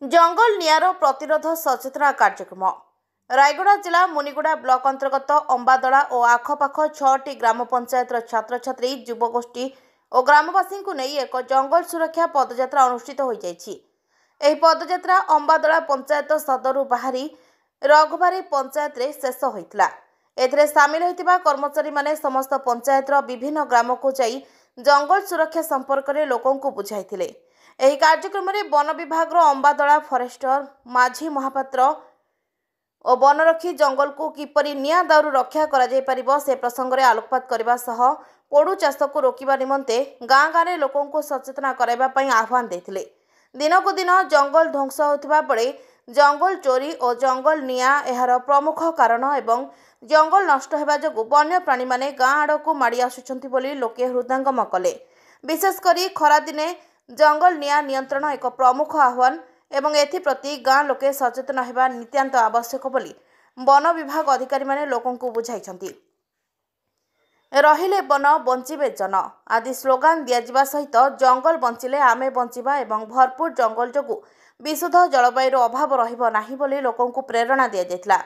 जंगल निआर प्रतिरोध सचेतना कार्यक्रम रायगड़ा जिला मुनिगुड़ा ब्लॉक अंतर्गत अंबादला और आखपाख 6टी ग्राम पंचायत छात्र छात्री युवगोष्ठी और ग्रामवासी को नहीं एक जंगल सुरक्षा पदयात्रा अनुष्ठित हो जाइछि। एही पदयात्रा अंबादला पंचायत सदर बाहरी रघुबारी पंचायत रे शेष होइतिला। एथिरे सामिल होइतिबा कर्मचारी माने समस्त पंचायत विभिन्न ग्राम को जाई जंगल सुरक्षा संपर्क में लोकों को बुझाइथिले। एही कार्यक्रम में वन विभाग अंबादला फरेस्टर माझी महापात्र और वनरक्षी जंगल को किपरि निया दाउरू रक्षा करा जाय परिबो से प्रसंग में आलोकपात करबा सह पोडू चाष को रोकिबा निमंते गाँ गाँव में लोकों को सचेतना कराइबा पई आह्वान देथिले। दिन को दिन जंगल ध्वंस होथिबा बेले जंगल चोरी और जंगल निया एहार प्रमुख कारण एवं जंगल नष्ट हेबा जोगु वन्य प्राणी माने गाँ आड़ को माड़ी आसुछंती बोली लोके हृदयंगम कले। विशेष करी खरा दिने जंगल निया नियंत्रण एक प्रमुख आह्वान एवं एथिप्रति गाँ लोके सचेतन हेबा नित्यांत आवश्यक बोली वन विभाग अधिकारी माने लोकों को बुझाइछंती। रहिले वन बंचिबे जन आदि स्लोगान दियाजिबा सहित जंगल बंचिले आमे बंचिबा एवं भरपूर जंगल जोगु विशुद्ध जलवायु अभाव रहिबो नाही बोली लोकों को प्रेरणा दिया जायतिला।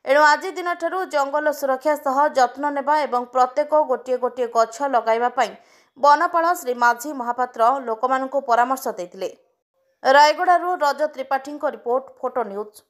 एणु आज दिन ठारू जंगल सुरक्षा सह जत्न नेबा एवं प्रत्येक गोटे गोटे गछ लगाइबा पई वनपाल श्री माझी महापात्र लोकमानंकु परामर्श देथिले। रायगड़ारू रज त्रिपाठी रिपोर्ट फोटो न्यूज।